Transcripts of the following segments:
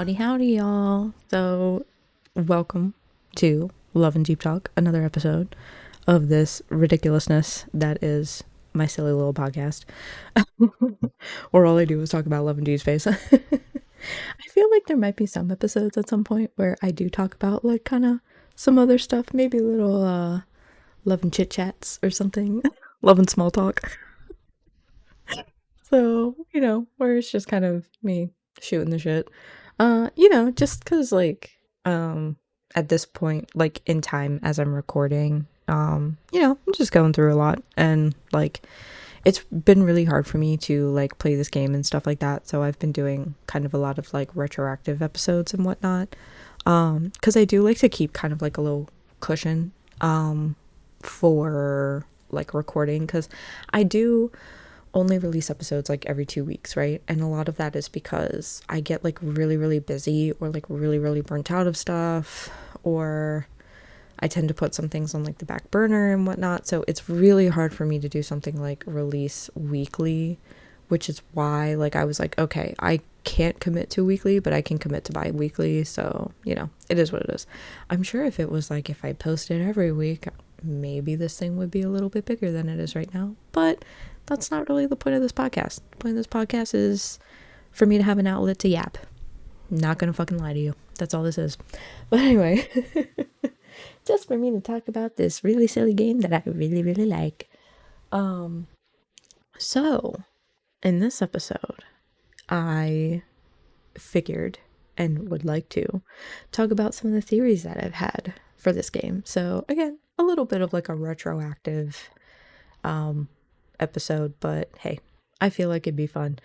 Howdy, y'all. So, welcome to Love and DeepTalk, another episode of this ridiculousness that is my silly little podcast, where all I do is talk about Love and DeepSpace. I feel like there might be some episodes at some point where I do talk about, like, kind of some other stuff, maybe little love and chit-chats or something, love and small talk. So, where it's just kind of me shooting the shit. Just because, like, at this point, like, in time as I'm recording, I'm just going through a lot, and, like, it's been really hard for me to, like, play this game and stuff like that, so I've been doing kind of a lot of, like, retroactive episodes and whatnot, because I do like to keep kind of, like, a little cushion, for, like, recording, because I do only release episodes like every 2 weeks, right? And a lot of that is because I get like really, really busy or like really, really burnt out of stuff, or I tend to put some things on like the back burner and whatnot. So it's really hard for me to do something like release weekly, which is why like I was like, okay, I can't commit to weekly, but I can commit to bi-weekly. So, it is what it is. I'm sure if it was like if I posted every week, maybe this thing would be a little bit bigger than it is right now. But that's not really the point of this podcast. The point of this podcast is for me to have an outlet to yap. Not gonna fucking lie to you. That's all this is. But anyway, just for me to talk about this really silly game that I really, really like. So, in this episode, I figured and would like to talk about some of the theories that I've had for this game. So, again, a little bit of like a retroactive episode, but hey, I feel like it'd be fun.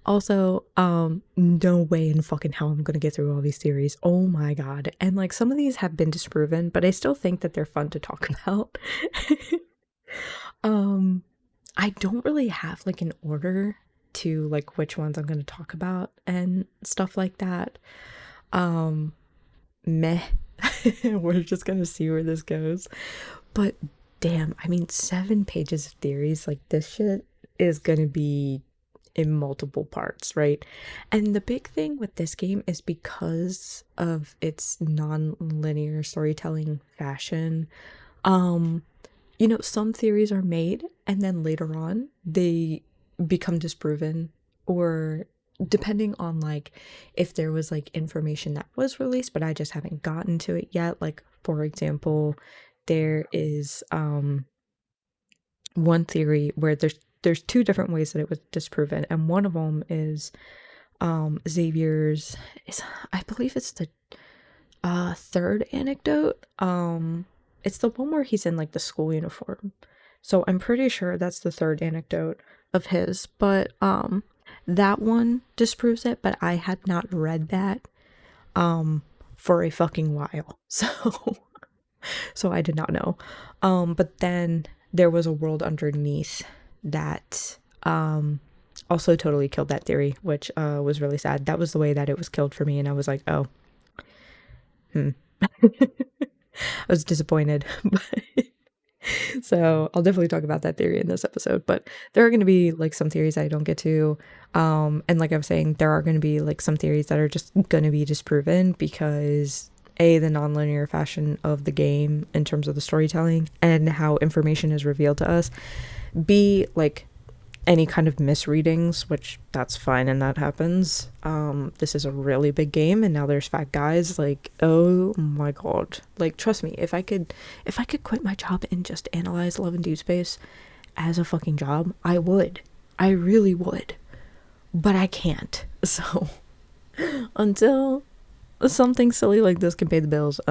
Also, no way in fucking hell I'm gonna get through all these theories. Oh my god. And like some of these have been disproven, but I still think that they're fun to talk about. I don't really have like an order to like which ones I'm gonna talk about and stuff like that. Meh. We're just gonna see where this goes. But damn, I mean, 7 pages of theories, like this shit is gonna be in multiple parts, right? And the big thing with this game is because of its non-linear storytelling fashion, some theories are made and then later on they become disproven, or depending on like if there was like information that was released but I just haven't gotten to it yet. Like for example, there is one theory where there's 2 different ways that it was disproven, and one of them is Xavier's I believe it's the third anecdote. It's the one where he's in like the school uniform. So I'm pretty sure that's the third anecdote of his, but that one disproves it, but I had not read that for a fucking while. So I did not know. But then there was a world underneath that also totally killed that theory, which was really sad. That was the way that it was killed for me, and I was like, oh, I was disappointed. So I'll definitely talk about that theory in this episode, but there are going to be like some theories I don't get to, and like I was saying, there are going to be like some theories that are just going to be disproven because the non-linear fashion of the game in terms of the storytelling and how information is revealed to us, b like any kind of misreadings, which that's fine and that happens. This is a really big game and now there's fat guys, like, oh my god, like trust me, if I could quit my job and just analyze Love and DeepSpace as a fucking job, I really would, but I can't. So until something silly like this can pay the bills,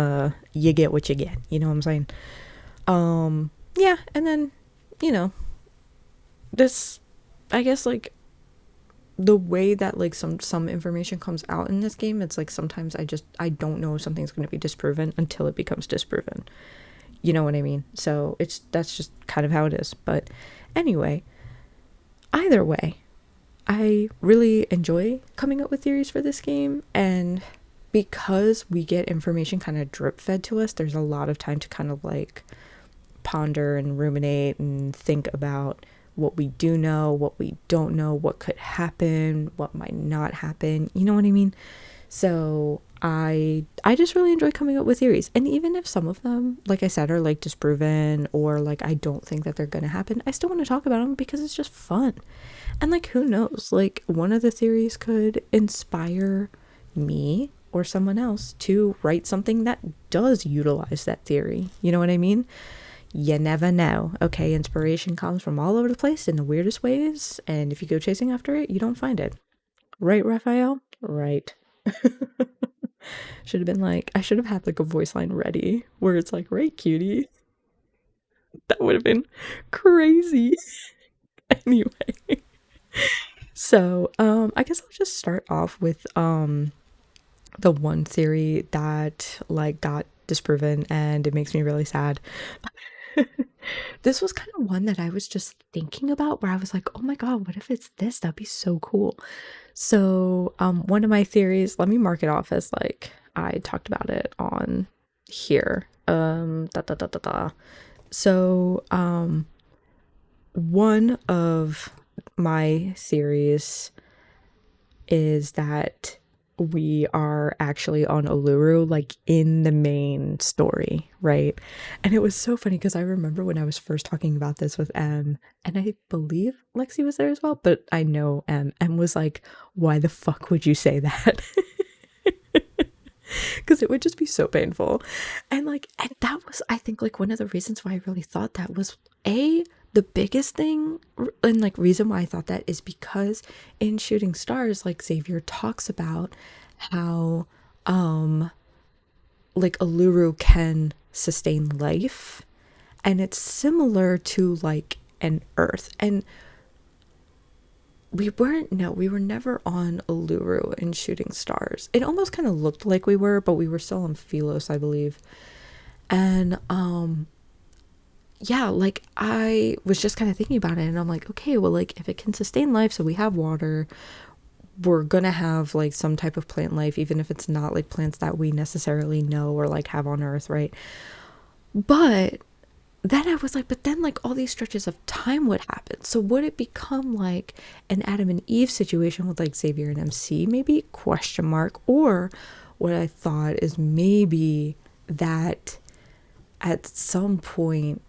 you get what you get, you know what I'm saying? Yeah, and then this, I guess, like the way that like some information comes out in this game, it's like sometimes I don't know if something's going to be disproven until it becomes disproven, you know what I mean? So that's just kind of how it is. But anyway, either way, I really enjoy coming up with theories for this game, and because we get information kind of drip fed to us, there's a lot of time to kind of like ponder and ruminate and think about what we do know, what we don't know, what could happen, what might not happen, you know what I mean? So I just really enjoy coming up with theories. And even if some of them, like I said, are like disproven or like I don't think that they're gonna happen, I still want to talk about them because it's just fun. And like who knows? Like one of the theories could inspire me or someone else to write something that does utilize that theory. You know what I mean? You never know. Okay, inspiration comes from all over the place in the weirdest ways, and if you go chasing after it, you don't find it. Right, Raphael? Right. Should have been like, I should have had like a voice line ready where it's like, right, cutie. That would have been crazy. Anyway, so I guess I'll just start off with the one theory that like got disproven and it makes me really sad. This was kind of one that I was just thinking about where I was like, oh my god, what if it's this? That'd be so cool. So one of my theories, let me mark it off as like I talked about it on here. Da, da, da, da, da. So one of my theories is that we are actually on Uluru, like in the main story, right? And it was so funny because I remember when I was first talking about this with M, and I believe Lexi was there as well, but I know M was like, why the fuck would you say that? Because it would just be so painful. And like, and that was, I think, like one of the reasons why I really thought that was the biggest thing and like reason why I thought that is because in Shooting Stars, like Xavier talks about how like Uluru can sustain life, and it's similar to like an Earth. And we were never on Uluru in Shooting Stars. It almost kind of looked like we were, but we were still on Philos, I believe. And yeah, like I was just kind of thinking about it and I'm like, okay, well, like if it can sustain life, so we have water, we're gonna have like some type of plant life, even if it's not like plants that we necessarily know or like have on Earth, right? But then I was like, but then like all these stretches of time would happen. So would it become like an Adam and Eve situation with like Xavier and MC, maybe question mark? Or what I thought is maybe that at some point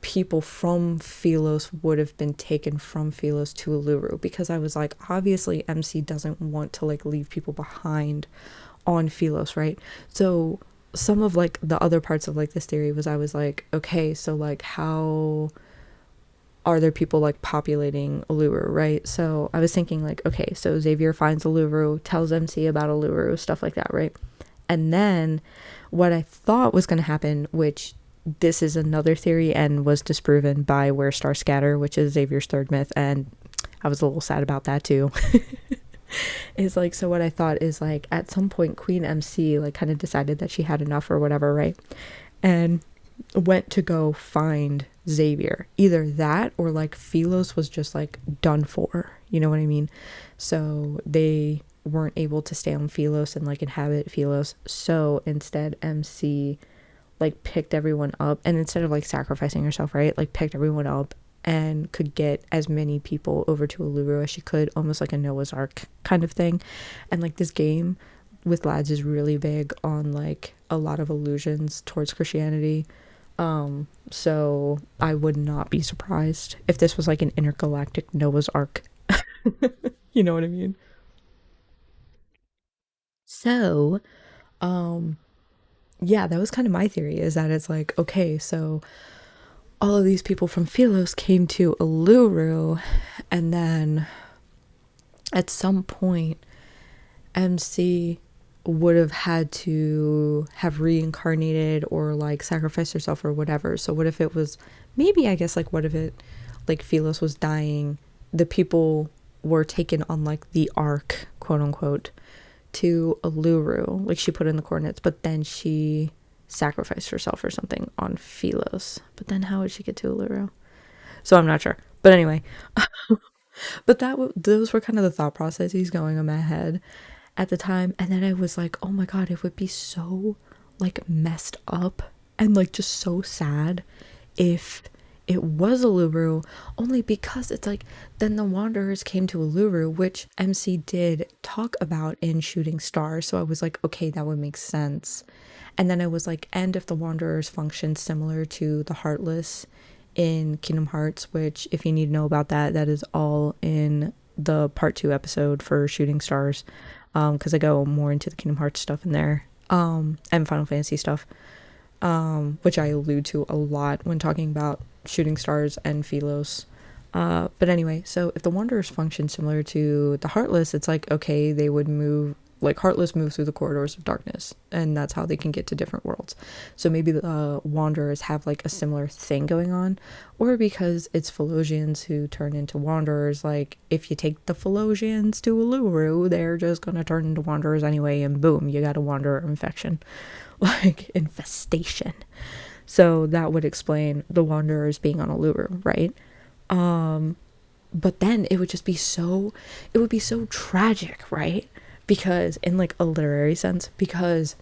people from Philos would have been taken from Philos to Uluru, because I was like, obviously MC doesn't want to like leave people behind on Philos, right? So some of like the other parts of like this theory was I was like, okay, so like how are there people like populating Uluru, right? So I was thinking like, okay, so Xavier finds Uluru, tells MC about Uluru, stuff like that, right? And then what I thought was going to happen, which this is another theory and was disproven by Where Stars Scatter, which is Xavier's third myth, and I was a little sad about that too. Is like, so what I thought is like at some point Queen MC like kind of decided that she had enough or whatever, right? And went to go find Xavier. Either that or like Philos was just like done for, you know what I mean? So they weren't able to stay on Philos and like inhabit Philos, so instead MC like picked everyone up, and instead of like sacrificing herself, right, like picked everyone up and could get as many people over to Uluru as she could, almost like a Noah's Ark kind of thing. And like this game with lads is really big on like a lot of allusions towards Christianity. So I would not be surprised if this was like an intergalactic Noah's Ark. You know what I mean? So, yeah, that was kind of my theory, is that it's like, okay, so all of these people from Philos came to Uluru, and then at some point MC would have had to have reincarnated or like sacrificed herself or whatever. So what if it was, maybe, I guess, like what if it, like Philos was dying, the people were taken on like the ark, quote unquote, to Uluru, like she put in the coordinates, but then she sacrificed herself or something on Philos. But then how would she get to Uluru? So I'm not sure. But anyway, but those were kind of the thought processes going in my head at the time. And then I was like, oh my god, it would be so like messed up and like just so sad if it was Uluru, only because it's like then the Wanderers came to Uluru, which MC did talk about in Shooting Stars. So I was like, okay, that would make sense. And then I was like, and if the Wanderers function similar to the Heartless in Kingdom Hearts, which if you need to know about that, that is all in the part 2 episode for Shooting Stars, because I go more into the Kingdom Hearts stuff in there, and Final Fantasy stuff, which I allude to a lot when talking about Shooting Stars and Philos. But anyway, so if the Wanderers function similar to the Heartless, it's like, okay, they would move, like Heartless move through the corridors of darkness, and that's how they can get to different worlds. So maybe the Wanderers have like a similar thing going on, or because it's Philosians who turn into Wanderers, like if you take the Philosians to Uluru, they're just gonna turn into Wanderers anyway, and boom, you got a Wanderer infection, like infestation. So that would explain the Wanderers being on Uluru, right? But then it would just be so, it would be so tragic, right? Because in like a literary sense, because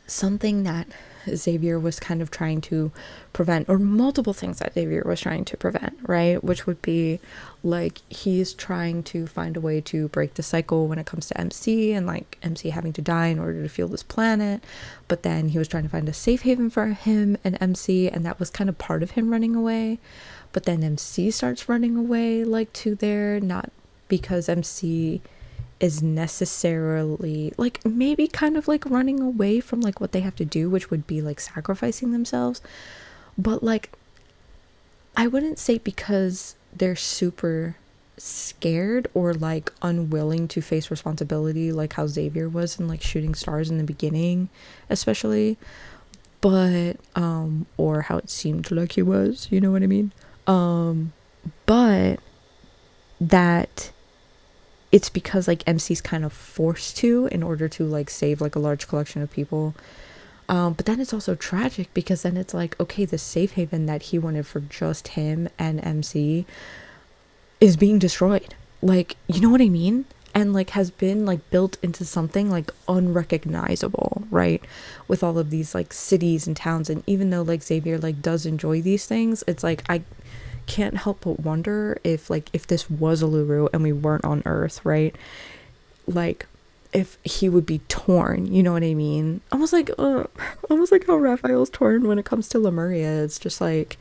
something that Xavier was kind of trying to prevent, or multiple things that Xavier was trying to prevent, right? Which would be like he's trying to find a way to break the cycle when it comes to MC, and like MC having to die in order to fuel this planet. But then he was trying to find a safe haven for him and MC, and that was kind of part of him running away. But then MC starts running away like to there, not because MC is necessarily like maybe kind of like running away from like what they have to do, which would be like sacrificing themselves, but like I wouldn't say because they're super scared or like unwilling to face responsibility like how Xavier was in like Shooting Stars in the beginning especially, but or how it seemed like he was, you know what I mean, but that it's because like MC's kind of forced to in order to like save like a large collection of people. But then it's also tragic because then it's like, okay, the safe haven that he wanted for just him and MC is being destroyed. Like, you know what I mean? And like has been like built into something like unrecognizable, right? With all of these like cities and towns. And even though like Xavier like does enjoy these things, it's like I can't help but wonder if like if this was Uluru and we weren't on Earth, right, like if he would be torn, you know what I mean, almost like how Raphael's torn when it comes to Lemuria. It's just like,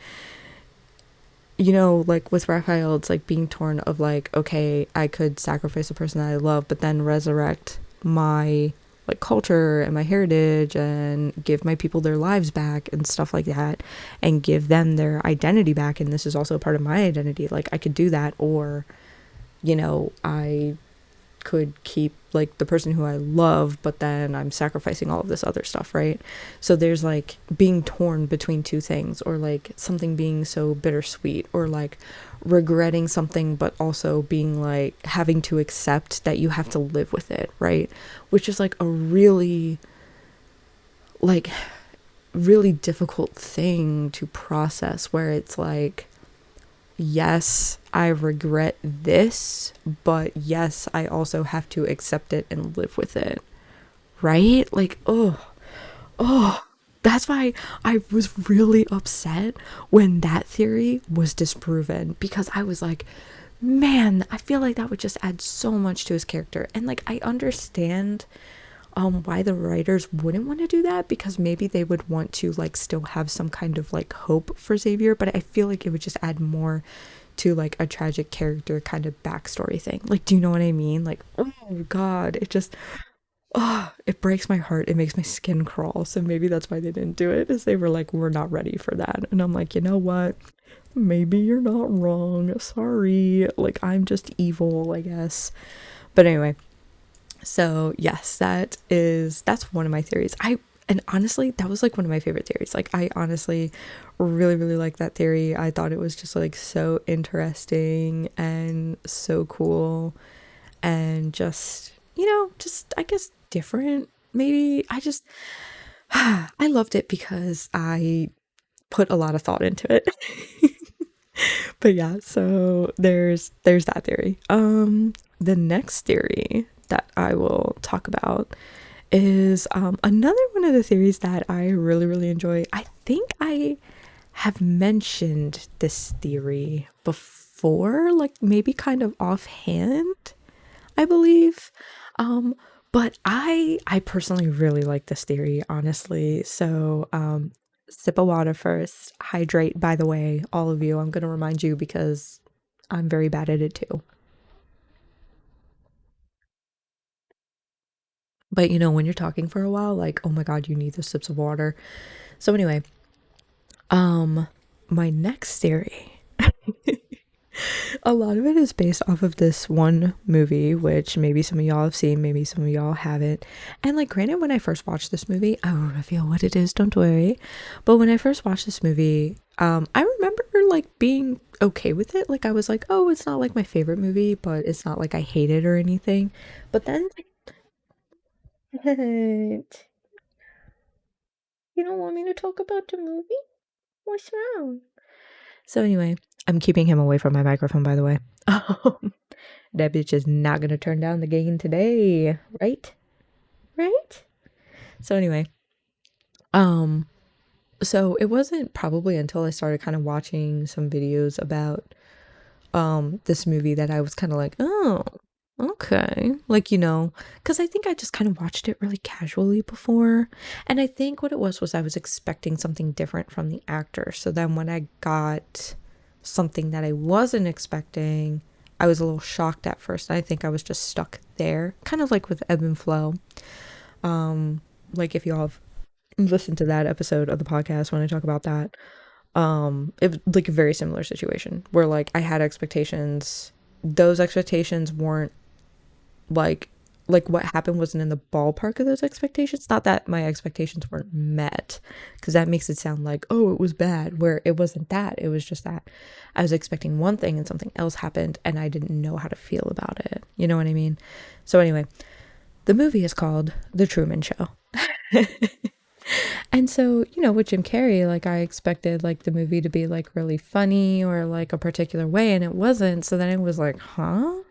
you know, like with Raphael it's like being torn of like, okay, I could sacrifice the person that I love but then resurrect my like culture and my heritage and give my people their lives back and stuff like that and give them their identity back, and this is also part of my identity. Like I could do that, or you know, I could keep like the person who I love but then I'm sacrificing all of this other stuff, right? So there's like being torn between two things, or like something being so bittersweet, or like regretting something but also being like having to accept that you have to live with it, right? Which is like a really like really difficult thing to process, where it's like, yes, I regret this, but yes, I also have to accept it and live with it, right? Like, oh, that's why I was really upset when that theory was disproven, because I was like, man, I feel like that would just add so much to his character. And like I understand why the writers wouldn't want to do that, because maybe they would want to like still have some kind of like hope for Xavier, but I feel like it would just add more to like a tragic character kind of backstory thing. Like, do you know what I mean? Like, oh god, it just, oh, it breaks my heart, it makes my skin crawl. So maybe that's why they didn't do it, is they were like, we're not ready for that. And I'm like, you know what, maybe you're not wrong, sorry, like I'm just evil, I guess. But anyway, so yes, that's one of my theories. And honestly, that was like one of my favorite theories. Like I honestly really, really like that theory. I thought it was just like so interesting and so cool, and just, you know, just I guess different maybe. I just I loved it because I put a lot of thought into it. But yeah, so there's that theory. The next theory that I will talk about is another one of the theories that I really, really enjoy. I think I have mentioned this theory before, like maybe kind of offhand, I believe. Um, but I personally really like this theory, honestly. So, sip of water first. Hydrate, by the way, all of you. I'm gonna remind you because I'm very bad at it too. But you know, when you're talking for a while, like, oh my god, you need the sips of water. So anyway, um, my next theory, a lot of it is based off of this one movie, which maybe some of y'all have seen, maybe some of y'all haven't. And like, granted, when I first watched this movie, I will reveal what it is, don't worry. But when I first watched this movie, I remember like being okay with it. Like, I was like, oh, it's not like my favorite movie, but it's not like I hate it or anything. But then, like, you don't want me to talk about the movie? What's wrong? So anyway, I'm keeping him away from my microphone, by the way. That bitch is not gonna turn down the gain today, right? Right? So anyway, um, so it wasn't probably until I started kind of watching some videos about this movie that I was kind of like, oh, okay. Like, you know, because I think I just kind of watched it really casually before. And I think what it was I was expecting something different from the actor. So then when I got something that I wasn't expecting, I was a little shocked at first. I think I was just stuck there, kind of like with Ebb and Flow. Like if y'all have listened to that episode of the podcast when I talk about that, it was like a very similar situation where like I had expectations. Those expectations weren't like what happened wasn't in the ballpark of those expectations. Not that my expectations weren't met, because that makes it sound like, oh, it was bad, where it wasn't that. It was just that I was expecting one thing and something else happened and I didn't know how to feel about it. You know what I mean? So anyway, the movie is called The Truman Show. And so, you know, with Jim Carrey, like I expected like the movie to be like really funny or like a particular way, and it wasn't. So then it was like, huh?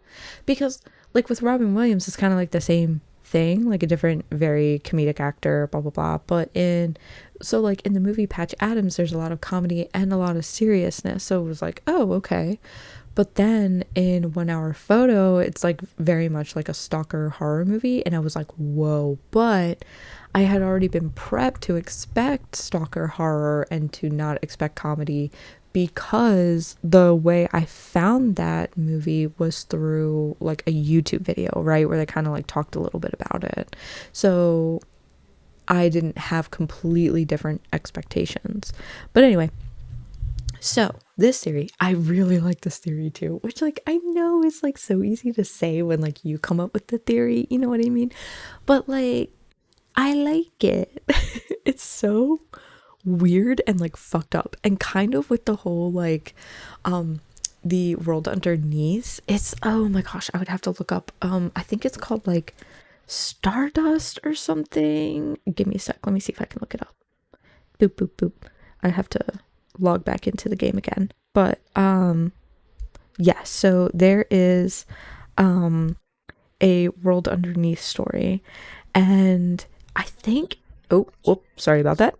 Because like with Robin Williams, it's kind of like the same thing, like a different, very comedic actor, blah blah blah. But in so like in the movie Patch Adams, there's a lot of comedy and a lot of seriousness. So it was like, oh, okay. But then in 1 Hour Photo, it's like very much like a stalker horror movie. And I was like, whoa. But I had already been prepped to expect stalker horror and to not expect comedy, because the way I found that movie was through like a YouTube video, right? Where they kind of like talked a little bit about it. So I didn't have completely different expectations. But anyway, so this theory, I really like this theory too, which like I know is like so easy to say when like you come up with the theory, you know what I mean? But like I like it. It's so weird and like fucked up, and kind of with the whole like the world underneath. It's, oh my gosh, I would have to look up, I think it's called like Stardust or something. Give me a sec, let me see if I can look it up. Boop boop boop. I have to log back into the game again. But yeah, so there is a world underneath story, and I think, oh, sorry about that.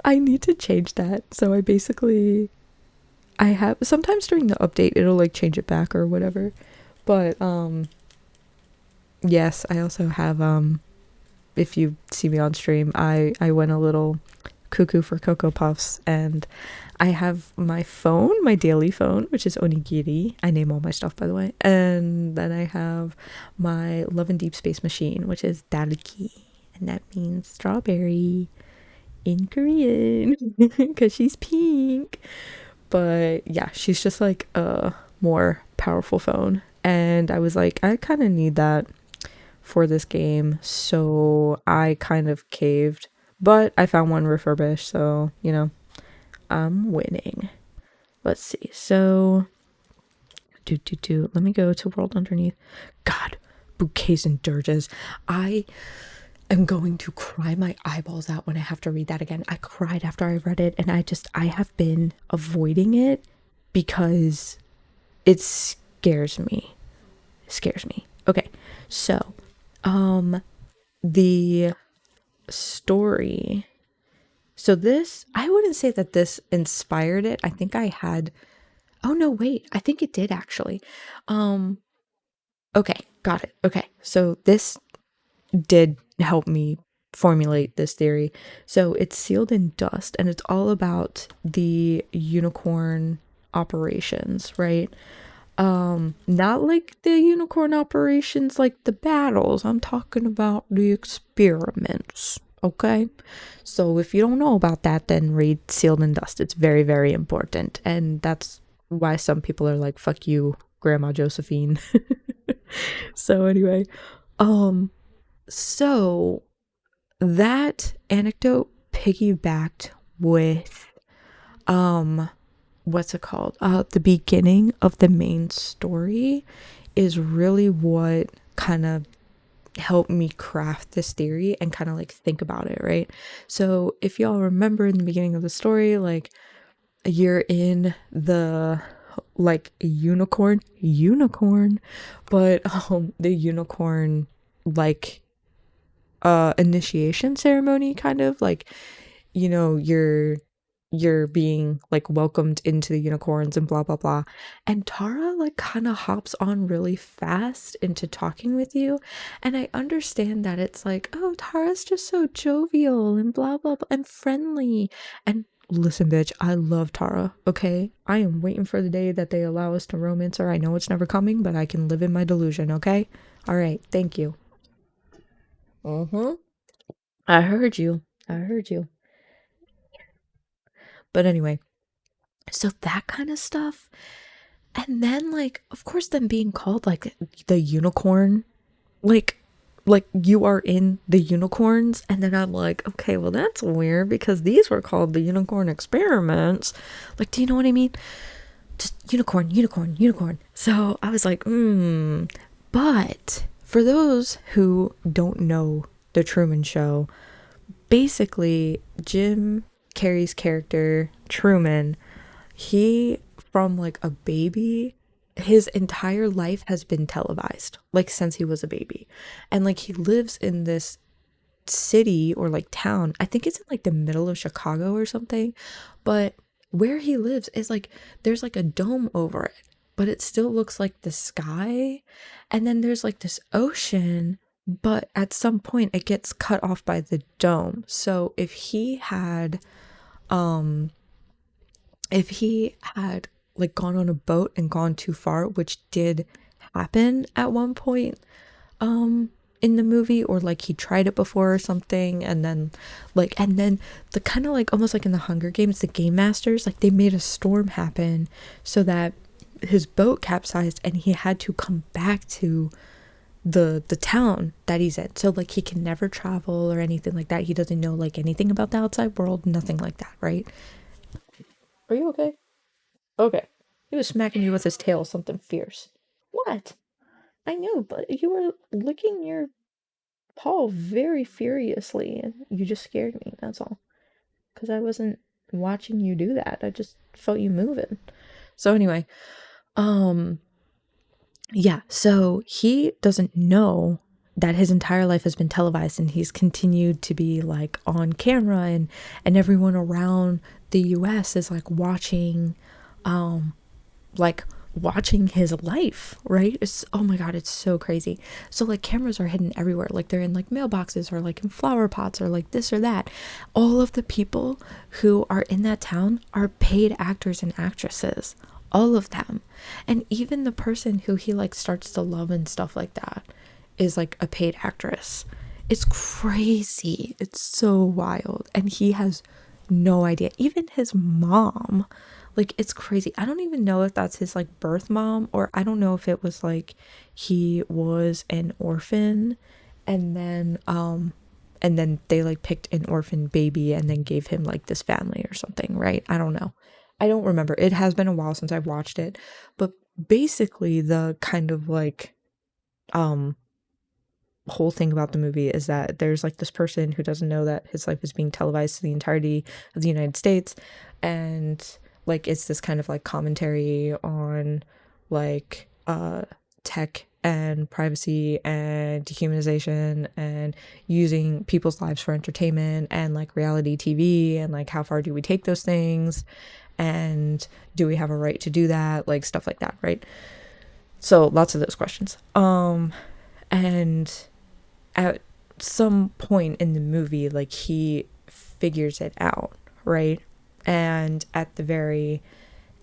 I need to change that. So I basically, I have, sometimes during the update it'll like change it back or whatever. But yes, I also have if you see me on stream, I went a little cuckoo for Cocoa Puffs, and I have my phone, my daily phone, which is Onigiri. I name all my stuff, by the way. And then I have my Love and DeepSpace machine, which is Dalki, and that means strawberry in Korean, because she's pink. But yeah, she's just like a more powerful phone, and I was like, I kind of need that for this game, so I kind of caved. But I found one refurbished, so you know, I'm winning. Let's see. So let me go to World Underneath. God, bouquets and dirges. I am going to cry my eyeballs out when I have to read that again. I cried after I read it, and I have been avoiding it because it scares me. Scares me. Okay. So, the story. So this, I wouldn't say that this inspired it. I think I had, oh no, wait, I think it did actually. Um, okay, got it. Okay. So this did help me formulate this theory. So it's sealed in dust and it's all about the unicorn operations, right? Not like the unicorn operations like the battles. I'm talking about the experiments, okay? So if you don't know about that, then read Sealed in Dust. It's very, very important. And that's why some people are like, fuck you, Grandma Josephine. So anyway, um, so that anecdote piggybacked with what's it called? The beginning of the main story is really what kind of helped me craft this theory and kind of like think about it, right? So if y'all remember in the beginning of the story, like you're in the like unicorn, but the unicorn like initiation ceremony kind of like, you know, you're being like welcomed into the unicorns and blah blah blah, and Tara like kind of hops on really fast into talking with you, and I understand that it's like, oh, Tara's just so jovial and blah blah blah and friendly, and listen bitch, I love Tara, okay? I am waiting for the day that they allow us to romance her. I know it's never coming, but I can live in my delusion, okay? All right, thank you. Mm-hmm. I heard you. I heard you. But anyway, so that kind of stuff. And then like of course them being called like the unicorn, like you are in the unicorns, and then I'm like, okay, well that's weird because these were called the unicorn experiments. Like, do you know what I mean? Just unicorn, unicorn, unicorn. So I was like, but for those who don't know the Truman Show, basically Jim Carrey's character Truman, he from like a baby, his entire life has been televised like since he was a baby, and like he lives in this city or like town, I think it's in like the middle of Chicago or something, but where he lives is like there's like a dome over it, but it still looks like the sky, and then there's like this ocean, but at some point it gets cut off by the dome. So if he had like gone on a boat and gone too far, which did happen at one point in the movie, or like he tried it before or something, and then the kind of like almost like in the Hunger Games, the game masters, like they made a storm happen so that his boat capsized and he had to come back to the town that he's in. So like he can never travel or anything like that. He doesn't know like anything about the outside world, nothing like that, right? Are you okay? Okay. He was smacking you with his tail, something fierce. What? I know, but you were licking your paw very furiously and you just scared me, that's all. Because I wasn't watching you do that. I just felt you moving. So anyway, um, yeah, so he doesn't know that his entire life has been televised, and he's continued to be like on camera, and everyone around the US is like watching his life, right? It's, oh my god, it's so crazy. So like cameras are hidden everywhere, like they're in like mailboxes or like in flower pots or like this or that. All of the people who are in that town are paid actors and actresses, all of them. And even the person who he like starts to love and stuff like that is like a paid actress. It's crazy, it's so wild, and he has no idea. Even his mom, like it's crazy. I don't even know if that's his like birth mom, or I don't know if it was like he was an orphan and then they like picked an orphan baby and then gave him like this family or something, right? I don't know. I don't remember. It has been a while since I've watched it, but basically the kind of like um whole thing about the movie is that there's like this person who doesn't know that his life is being televised to the entirety of the United States, and like it's this kind of like commentary on like tech and privacy and dehumanization and using people's lives for entertainment and like reality TV and like how far do we take those things and do we have a right to do that, like stuff like that, right? So lots of those questions. And at some point in the movie, like he figures it out, right? And at the very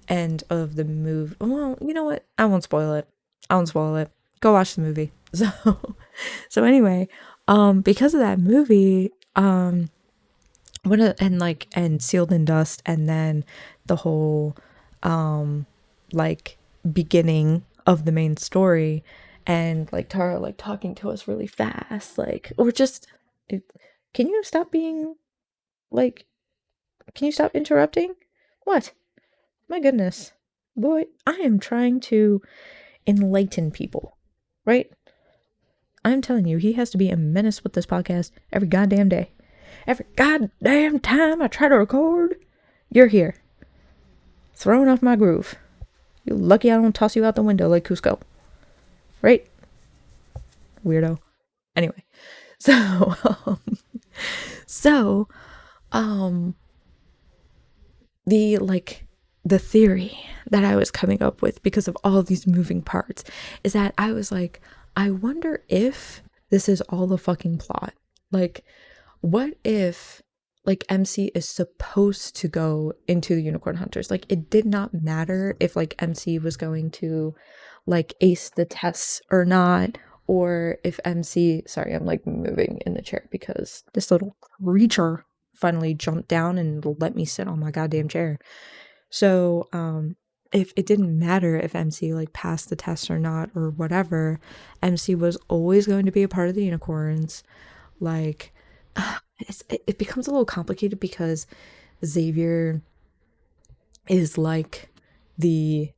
end of the movie, well, you know what? I won't spoil it. I won't spoil it. Go watch the movie. So anyway, because of that movie, and Sealed in Dust, and then the whole like beginning of the main story, and like Tara like talking to us really fast, like, or just can you stop being like, can you stop interrupting? What? My goodness. Boy, I am trying to enlighten people, right? I'm telling you, he has to be a menace with this podcast every goddamn day. Every goddamn time I try to record, you're here. Throwing off my groove. You're lucky I don't toss you out the window like Cusco. Right? Weirdo. Anyway. So, so, um, the theory that I was coming up with because of all of these moving parts is that I was like, I wonder if this is all the fucking plot. Like, what if like MC is supposed to go into the Unicorn Hunters? Like, it did not matter if like MC was going to like ace the tests or not, or if MC, sorry, I'm like moving in the chair because this little creature finally jumped down and let me sit on my goddamn chair. So, if it didn't matter if MC like passed the test or not or whatever, MC was always going to be a part of the unicorns. Like, it becomes a little complicated because Xavier is like the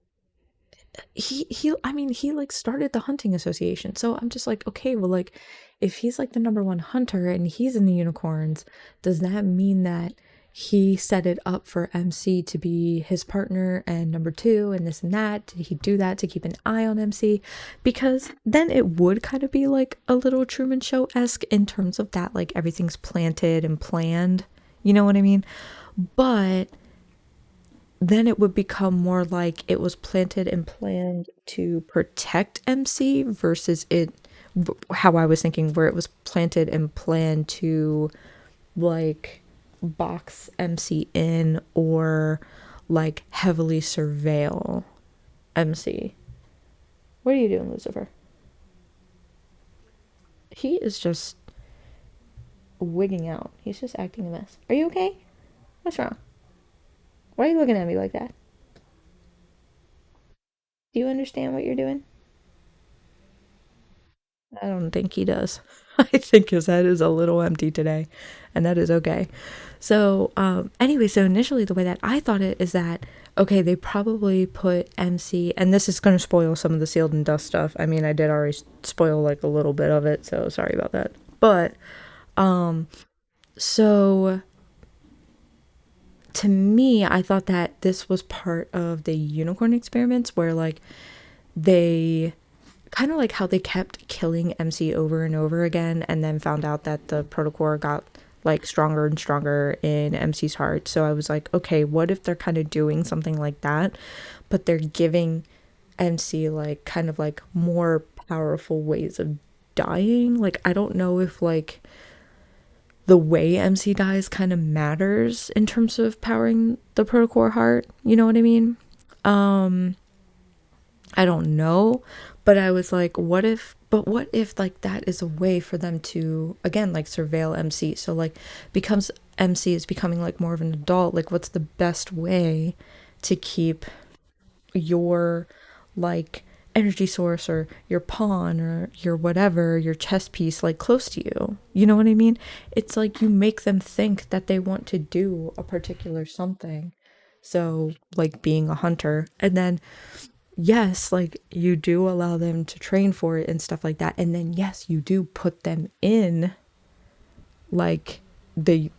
he like started the hunting association. So I'm just like, okay, well, like if he's like the number one hunter and he's in the unicorns, does that mean that he set it up for MC to be his partner and number two and this and that? Did he do that to keep an eye on MC? Because then it would kind of be like a little Truman Show-esque in terms of that, like everything's planted and planned, you know what I mean? But then it would become more like it was planted and planned to protect MC versus it, how I was thinking, where it was planted and planned to like box MC in or like heavily surveil MC. What are you doing, Lucifer? He is just wigging out. He's just acting a mess. Are you okay? What's wrong? Why are you looking at me like that? Do you understand what you're doing? I don't think he does. I think his head is a little empty today, and that is okay. So, anyway, so initially the way that I thought it is that, okay, they probably put MC, and this is going to spoil some of the Sealed in Dust stuff. I mean, I did already spoil like a little bit of it, so sorry about that. But, so to me, I thought that this was part of the unicorn experiments where like they kind of like how they kept killing MC over and over again and then found out that the protocore got like stronger and stronger in MC's heart. So I was like, okay, what if they're kind of doing something like that, but they're giving MC like kind of like more powerful ways of dying? Like, I don't know if like the way MC dies kind of matters in terms of powering the protocore heart. You know what I mean? I don't know, but I was like, what if like that is a way for them to, again, like surveil MC? So like becomes MC is becoming like more of an adult. Like, what's the best way to keep your like energy source or your pawn or your whatever, your chess piece, like close to you? You know what I mean? It's like you make them think that they want to do a particular something. So like being a hunter, and then yes, like you do allow them to train for it and stuff like that. And then yes, you do put them in like the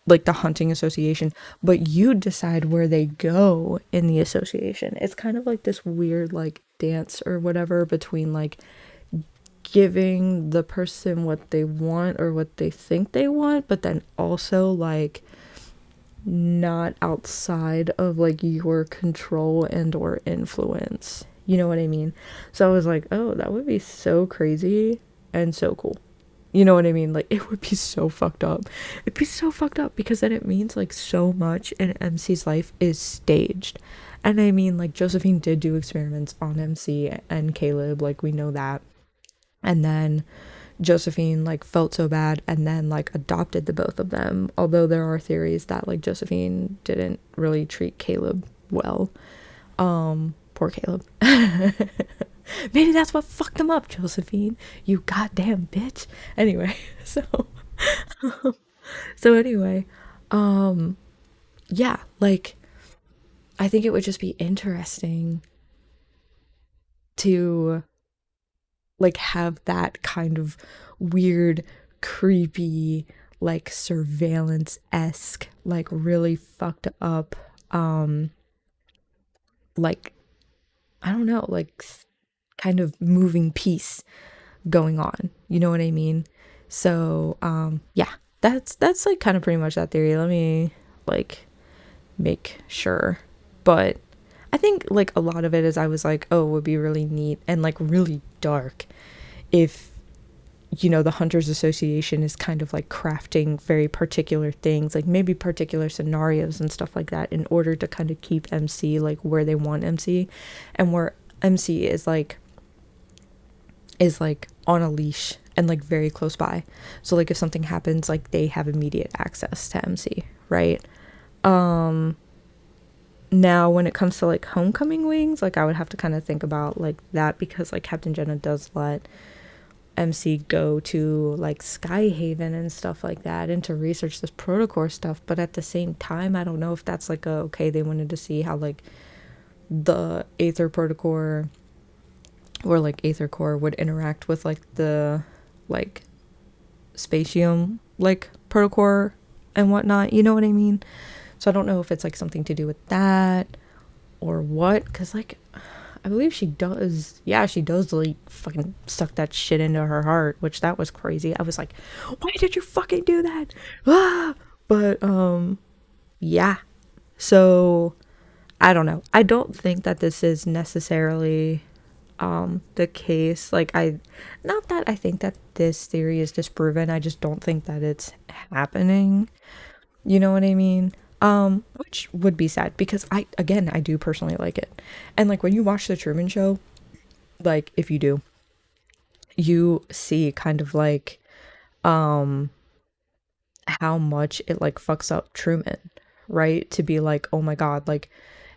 like the hunting association, but you decide where they go in the association. It's kind of like this weird like dance or whatever between like giving the person what they want or what they think they want, but then also like not outside of like your control and or influence. You know what I mean? So I was like, oh, that would be so crazy and so cool. You know what I mean? Like, it would be so fucked up. It'd be so fucked up because then it means like so much in MC's life is staged. And I mean, like, Josephine did do experiments on MC and Caleb, like, we know that. And then Josephine like felt so bad and then like adopted the both of them. Although there are theories that like Josephine didn't really treat Caleb well. Poor Caleb. Maybe that's what fucked him up, Josephine. You goddamn bitch. Anyway, so anyway, yeah, like I think it would just be interesting to like have that kind of weird, creepy, like surveillance-esque, like really fucked up, like I don't know, like kind of moving piece going on. You know what I mean? So, yeah, that's like kind of pretty much that theory. Let me like make sure. But I think like a lot of it is I was like, oh, it would be really neat and like really dark if you know the Hunters Association is kind of like crafting very particular things, like maybe particular scenarios and stuff like that in order to kind of keep MC like where they want MC, and where MC is like on a leash and like very close by. So like if something happens, like they have immediate access to MC, right? Now when it comes to like homecoming wings, like I would have to kind of think about like that, because like Captain Jenna does let MC go to like Skyhaven and stuff like that and to research this protocol stuff, but at the same time I don't know if that's like a okay, they wanted to see how like the Aether protocol or like Aether core would interact with like the like spatium like protocol and whatnot, you know what I mean? So I don't know if it's like something to do with that or what, because like I believe she does, yeah, she does like fucking suck that shit into her heart, which that was crazy. I was like, why did you fucking do that? Ah! But yeah, so I don't know, I don't think that this is necessarily the case. Like I, not that I think that this theory is disproven, I just don't think that it's happening, you know what I mean? Which would be sad because I do personally like it. And like when you watch the Truman Show, like if you do, you see kind of like how much it like fucks up Truman, right? To be like, oh my god, like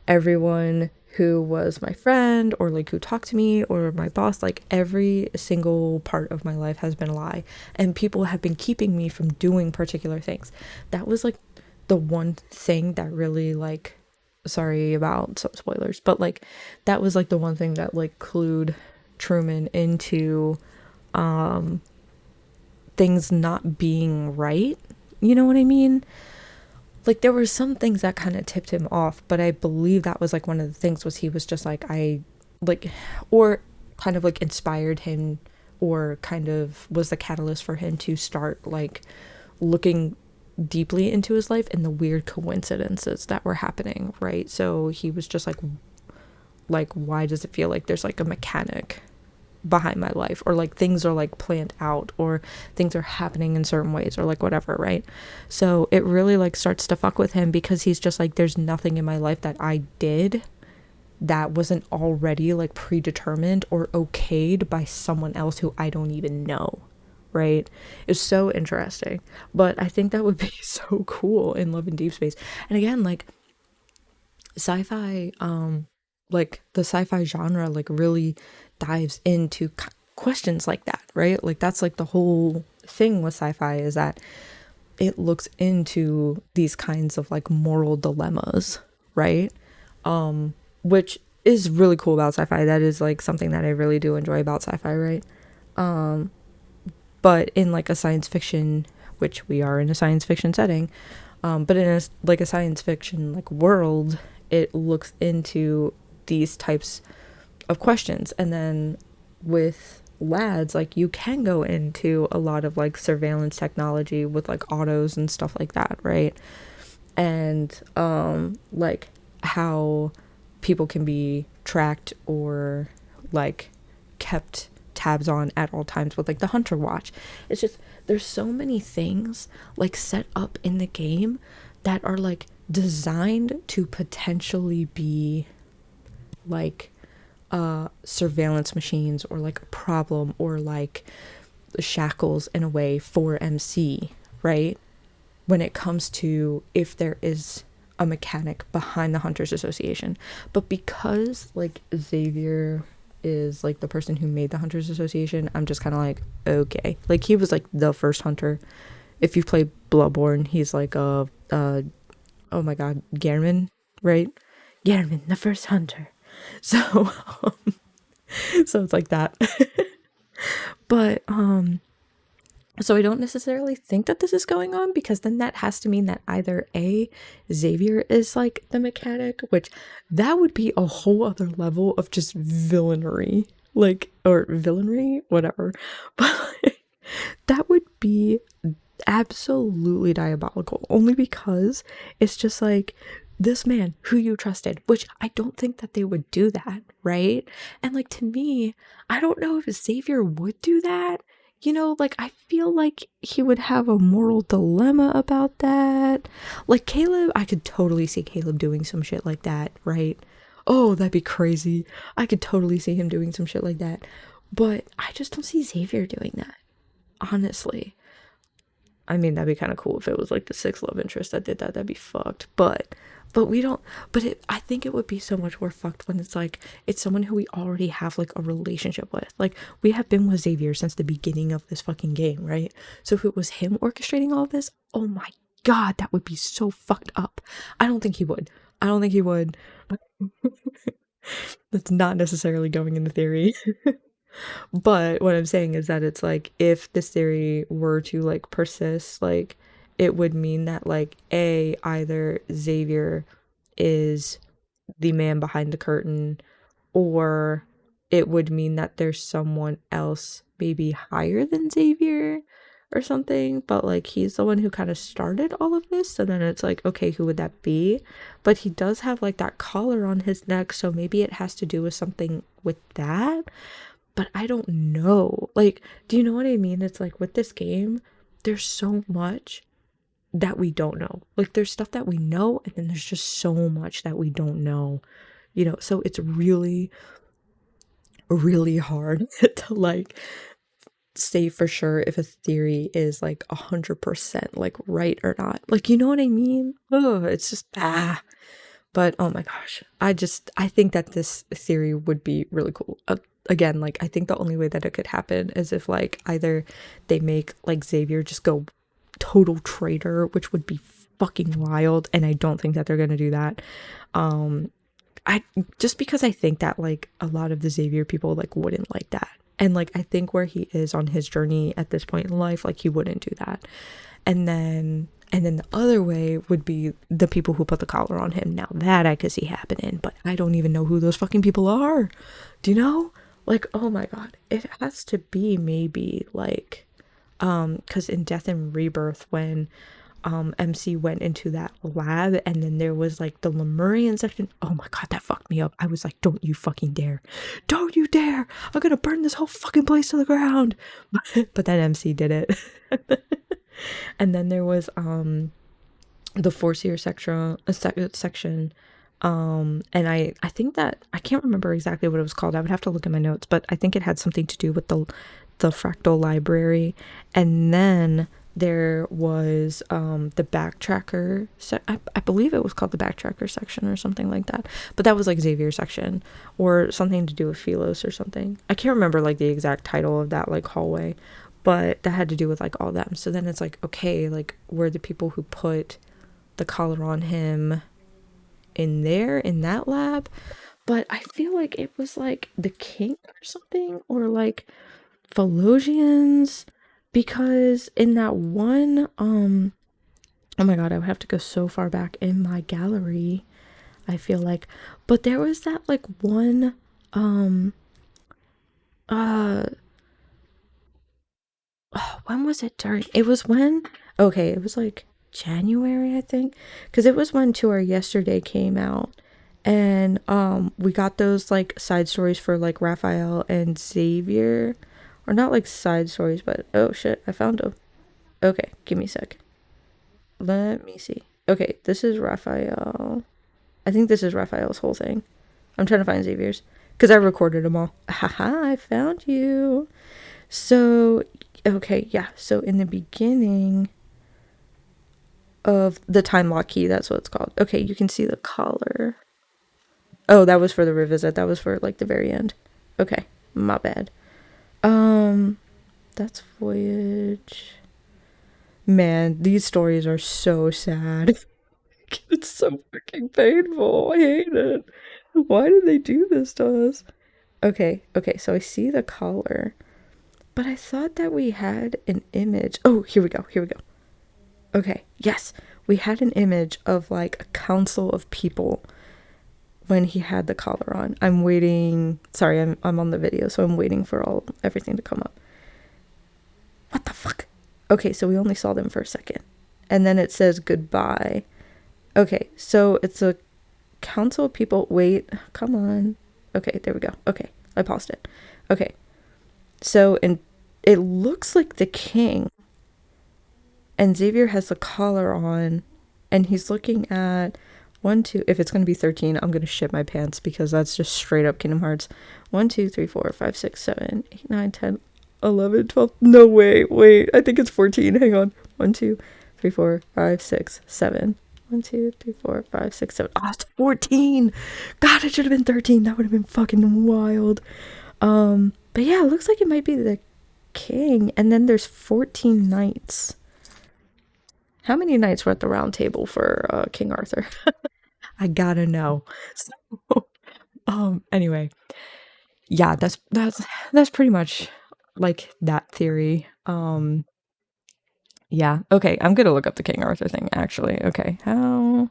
everyone who was my friend or like who talked to me or my boss, like every single part of my life has been a lie and people have been keeping me from doing particular things. That was like the one thing that really like, sorry about some spoilers, but like that was like the one thing that like clued Truman into things not being right, you know what I mean? Like there were some things that kind of tipped him off, but I believe that was like one of the things was he was just like, I like, or kind of like inspired him or kind of was the catalyst for him to start like looking deeply into his life and the weird coincidences that were happening, right? So he was just like why does it feel like there's like a mechanic behind my life, or like things are like planned out, or things are happening in certain ways, or like whatever, right? So it really like starts to fuck with him because he's just like, there's nothing in my life that I did that wasn't already like predetermined or okayed by someone else who I don't even know, right? It's so interesting. But I think that would be so cool in Love and DeepSpace. And again, like sci-fi, like the sci-fi genre like really dives into questions like that, right? Like that's like the whole thing with sci-fi, is that it looks into these kinds of like moral dilemmas, right? Which is really cool about sci-fi. That is like something that I really do enjoy about sci-fi, right? But in like a science fiction, which we are in a science fiction setting, But in like a science fiction like world, it looks into these types of questions. And then with lads, like you can go into a lot of like surveillance technology with like autos and stuff like that, right? And like how people can be tracked or like kept tabs on at all times with like the hunter watch. It's just there's so many things like set up in the game that are like designed to potentially be like surveillance machines or like a problem or like shackles in a way for MC, right? When it comes to if there is a mechanic behind the Hunters Association. But because like Xavier is like the person who made the Hunters Association, I'm just kind of like, okay. Like he was like the first hunter. If you play Bloodborne, he's like oh my god, Gehrman, right? Gehrman, the first hunter. So so it's like that. But so I don't necessarily think that this is going on, because then that has to mean that either A, Xavier is like the mechanic, which that would be a whole other level of just villainy, like, or villainy, whatever. But like, that would be absolutely diabolical, only because it's just like this man who you trusted, which I don't think that they would do that, right? And like to me, I don't know if Xavier would do that. You know, like I feel like he would have a moral dilemma about that. Like Caleb, I could totally see Caleb doing some shit like that, right? Oh, that'd be crazy. I could totally see him doing some shit like that. But I just don't see Xavier doing that, honestly. I mean, that'd be kind of cool if it was like the sixth love interest that did that. That'd be fucked. But we don't. But I think it would be so much more fucked when it's like it's someone who we already have like a relationship with. Like we have been with Xavier since the beginning of this fucking game, right? So if it was him orchestrating all of this, oh my god, that would be so fucked up. I don't think he would. I don't think he would. That's not necessarily going in the theory. But what I'm saying is that it's like if this theory were to like persist, like it would mean that like A, either Xavier is the man behind the curtain, or it would mean that there's someone else maybe higher than Xavier or something, but like he's the one who kind of started all of this. So then it's like, okay, who would that be? But he does have like that collar on his neck, so maybe it has to do with something with that. But I don't know. Like, do you know what I mean? It's like with this game, there's so much that we don't know. Like, there's stuff that we know, and then there's just so much that we don't know, you know? So it's really, really hard to like say for sure if a theory is like 100% like right or not. Like, you know what I mean? Oh, it's just, But oh my gosh, I think that this theory would be really cool. Again, like I think the only way that it could happen is if like either they make like Xavier just go total traitor, which would be fucking wild, and I don't think that they're gonna do that. I just because I think that like a lot of the Xavier people like wouldn't like that, and like I think where he is on his journey at this point in life, like he wouldn't do that. And then the other way would be the people who put the collar on him. Now that I could see happening, but I don't even know who those fucking people are. Do you know? Like, oh my god. It has to be maybe like cuz in Death and Rebirth when MC went into that lab and then there was like the Lemurian section. Oh my god, that fucked me up. I was like, don't you fucking dare. Don't you dare. I'm going to burn this whole fucking place to the ground. But then MC did it. And then there was the Forcier section, and I think that I can't remember exactly what it was called. I would have to look at my notes, but I think it had something to do with the fractal library. And then there was the backtracker I believe it was called the backtracker section or something like that, but that was like Xavier section or something to do with Philos or something. I can't remember like the exact title of that like hallway, but that had to do with like all them. So then it's like, okay, like were the people who put the collar on him in that lab? But I feel like it was like the king or something, or like Phalosians, because in that one Oh my god, I would have to go so far back in my gallery, I feel like. But there was that like one uh oh, when was it during? It was when, okay, it was like January, I think, because it was when To Our Yesterday came out, and we got those like side stories for like Raphael and Xavier, or not like side stories, but oh shit, I found them. Okay, give me a sec. Let me see. Okay, this is Raphael. I think this is Raphael's whole thing. I'm trying to find Xavier's because I recorded them all. Haha, I found you. So, okay, yeah. So in the beginning of the time lock key, that's what it's called. Okay, you can see the collar. Oh, that was for the revisit. That was for like the very end. Okay, my bad. That's Voyage. Man, these stories are so sad. It's so fucking painful. I hate it. Why did they do this to us? Okay, so I see the collar. But I thought that we had an image. Oh, here we go. Okay, yes. We had an image of like a council of people when he had the collar on. I'm waiting. Sorry, I'm on the video, so I'm waiting for everything to come up. What the fuck? Okay, so we only saw them for a second. And then it says goodbye. Okay, so it's a council of people. Wait, come on. Okay, there we go. Okay, I paused it. Okay, so it looks like the king, and Xavier has the collar on, and he's looking at 1, 2. If it's going to be 13, I'm going to shit my pants because that's just straight up Kingdom Hearts. 1, 2, 3, 4, 5, 6, 7, 8, 9, 10, 11, 12. No, wait. I think it's 14. Hang on. 1, 2, 3, 4, 5, 6, 7. 1, 2, 3, 4, 5, 6, 7. Oh, it's 14. God, it should have been 13. That would have been fucking wild. But yeah, it looks like it might be the king. And then there's 14 knights. How many knights were at the round table for King Arthur? I gotta know. So, anyway, yeah, that's pretty much like that theory. Yeah, okay, I'm gonna look up the King Arthur thing, actually. Okay, how...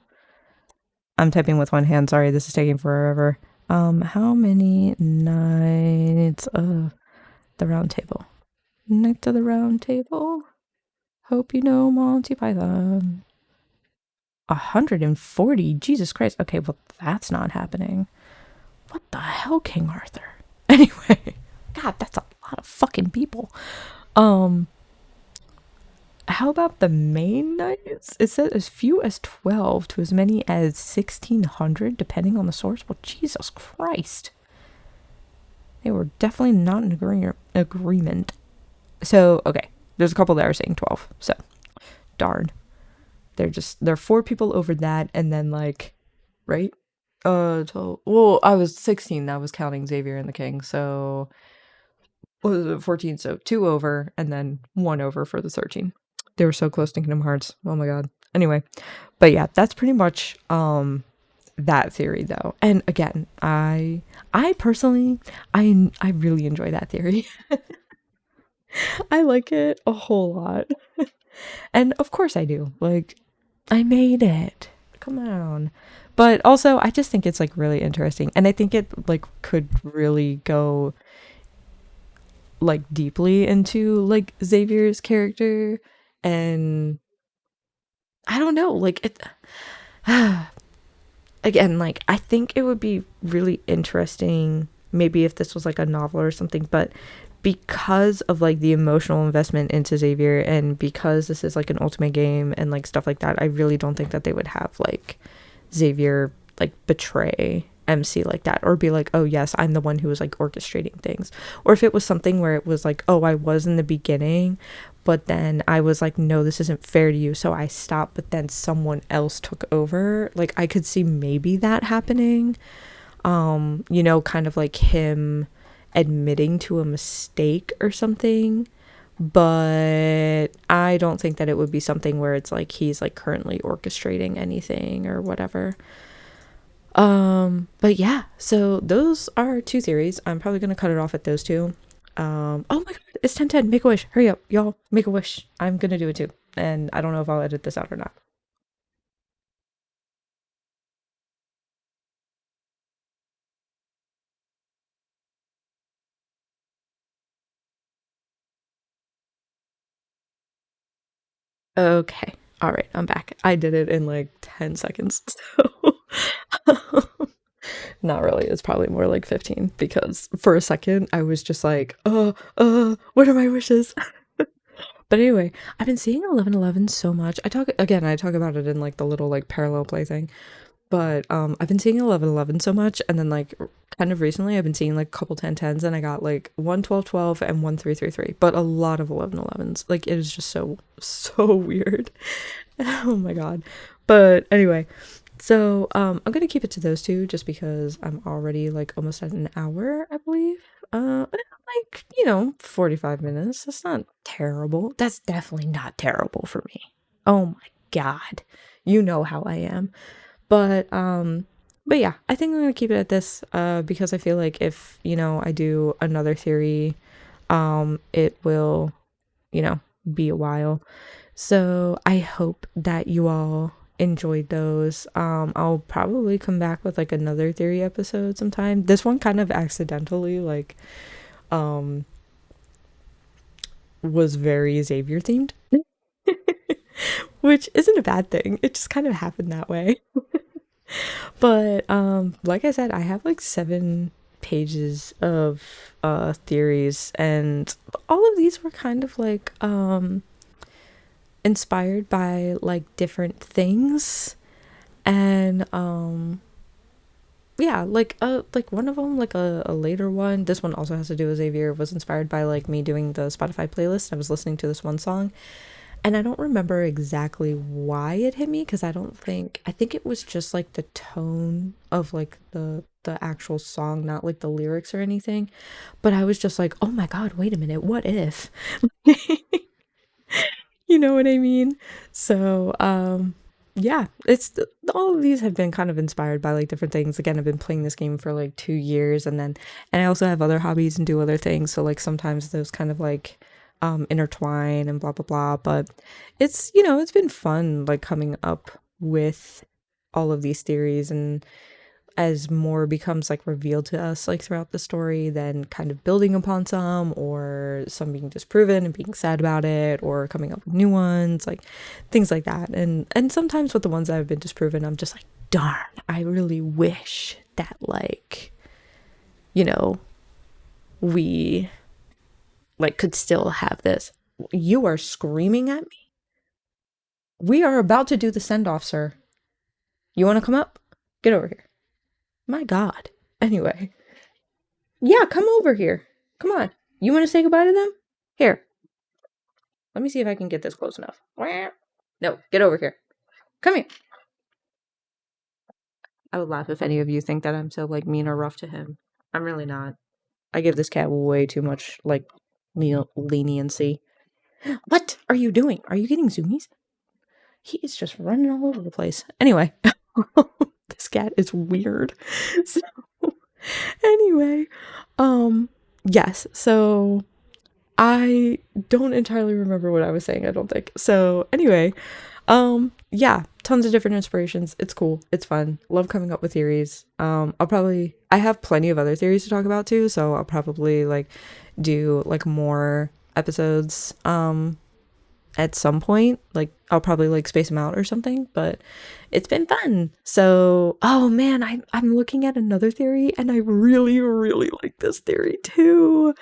I'm typing with one hand, sorry, this is taking forever. How many knights of the round table? Knights of the round table? Hope you know Monty Python. 140? Jesus Christ. Okay, well, that's not happening. What the hell, King Arthur? Anyway, God, that's a lot of fucking people. How about the main knights? It says as few as 12 to as many as 1,600, depending on the source. Well, Jesus Christ. They were definitely not in agreement. So, okay, there's a couple that are saying 12. So, darn. They're 4 people over that, and then like, right? 12. Well, I was 16. That was counting Xavier and the King. So, what was it? 14. So 2 over, and then 1 over for the 13. They were so close to Kingdom Hearts. Oh my god. Anyway, but yeah, that's pretty much that theory though. And again, I personally, I really enjoy that theory. I like it a whole lot. And of course I do. Like, I made it. Come on. But also, I just think it's like really interesting, and I think it like could really go like deeply into like Xavier's character, and I don't know, like it again, like I think it would be really interesting maybe if this was like a novel or something, but because of like the emotional investment into Xavier, and because this is like an ultimate game and like stuff like that, I really don't think that they would have like Xavier like betray MC like that, or be like, oh yes, I'm the one who was like orchestrating things. Or if it was something where it was like, oh, I was in the beginning, but then I was like, no, this isn't fair to you, so I stopped, but then someone else took over. Like, I could see maybe that happening. You know, kind of like him admitting to a mistake or something. But I don't think that it would be something where it's like he's like currently orchestrating anything or whatever. But yeah, so those are 2 theories. I'm probably gonna cut it off at those 2. Oh my god, it's 10:10. Make a wish. Hurry up, y'all. Make a wish. I'm gonna do it too. And I don't know if I'll edit this out or not. Okay. All right, I'm back. I did it in like 10 seconds. So not really. It's probably more like 15 because for a second I was just like, what are my wishes? But anyway, I've been seeing 1111 so much. I talk about it in like the little like parallel play thing. But I've been seeing 1111 so much, and then like kind of recently I've been seeing like a couple 1010s, and I got like 11212 and 1333, but a lot of 1111s. Like it is just so weird. Oh my god. But anyway, so I'm gonna keep it to those two just because I'm already like almost at an hour, I believe. Like 45 minutes. That's not terrible. That's definitely not terrible for me. Oh my god, you know how I am. But yeah, I think I'm gonna keep it at this because I feel like if I do another theory, it will be a while. So I hope that you all enjoyed those. I'll probably come back with like another theory episode sometime. This one kind of accidentally like um was very Xavier themed, which isn't a bad thing. It just kind of happened that way. But like I said, I have like 7 pages of theories, and all of these were kind of like inspired by like different things. And yeah, like one of them, like a later one, this one also has to do with Xavier, was inspired by like me doing the Spotify playlist. I was listening to this one song, and I don't remember exactly why it hit me, because I think it was just like the tone of like the actual song, not like the lyrics or anything. But I was just like, oh my god, wait a minute, what if? You know what I mean? So yeah, all of these have been kind of inspired by like different things. Again, I've been playing this game for like 2 years, and I also have other hobbies and do other things, so like sometimes those kind of like intertwine and blah blah blah. But it's been fun like coming up with all of these theories, and as more becomes like revealed to us like throughout the story, then kind of building upon some, or some being disproven and being sad about it, or coming up with new ones, like things like that. And sometimes with the ones that have been disproven, I'm just like, darn, I really wish that like you know we like could still have this. You are screaming at me. We are about to do the send off, sir. You want to come up? Get over here. My god. Anyway, yeah, come over here. Come on. You want to say goodbye to them? Here. Let me see if I can get this close enough. No, get over here. Come here. I would laugh if any of you think that I'm so like mean or rough to him. I'm really not. I give this cat way too much like leniency. What are you doing? Are you getting zoomies? He is just running all over the place. Anyway, this cat is weird. So, anyway, yes. So I don't entirely remember what I was saying, I don't think. So anyway, yeah, tons of different inspirations. It's cool. It's fun. Love coming up with theories. I have plenty of other theories to talk about too, so I'll probably like do like more episodes at some point. Like I'll probably like space them out or something, but it's been fun. So, oh man, I'm looking at another theory, and I really really like this theory too.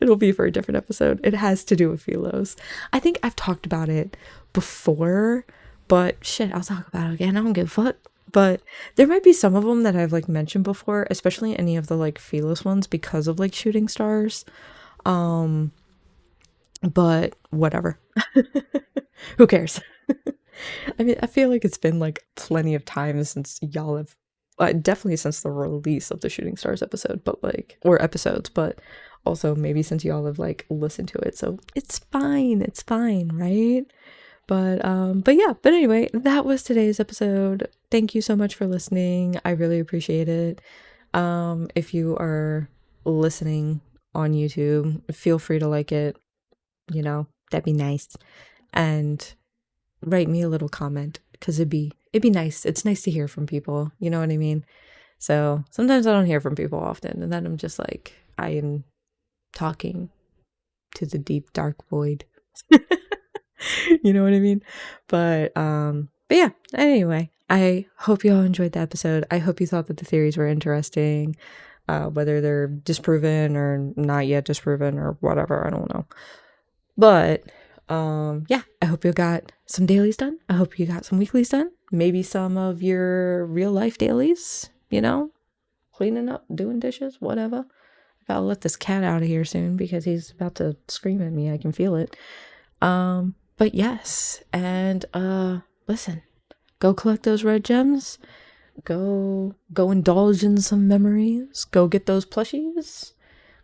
It'll be for a different episode. It has to do with Philos. I think I've talked about it before, but shit, I'll talk about it again. I don't give a fuck. But there might be some of them that I've like mentioned before, especially any of the like Philos ones, because of like shooting stars. But whatever. Who cares? I mean, I feel like it's been like plenty of time since y'all have, definitely since the release of the Shooting Stars episode, but like, or episodes, but also maybe since y'all have like listened to it. So it's fine, right? But yeah, but anyway, that was today's episode. Thank you so much for listening. I really appreciate it. If you are listening on YouTube, feel free to like it, that'd be nice. And write me a little comment, because it'd be nice. It's nice to hear from people, you know what I mean? So sometimes I don't hear from people often, and then I'm just like, I am talking to the deep dark void. You know what I mean? But yeah, anyway, I hope you all enjoyed the episode. I hope you thought that the theories were interesting, whether they're disproven or not yet disproven or whatever, I don't know. But yeah, I hope you got some dailies done. I hope you got some weeklies done. Maybe some of your real life dailies, you know, cleaning up, doing dishes, whatever. I'll let this cat out of here soon because he's about to scream at me. I can feel it. But yes, and listen, go collect those red gems. Go indulge in some memories. Go get those plushies.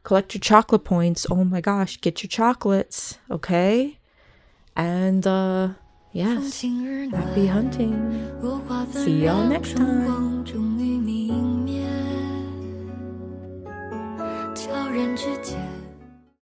Collect your chocolate points. Oh my gosh, get your chocolates, okay? And yes, happy hunting. See y'all next time.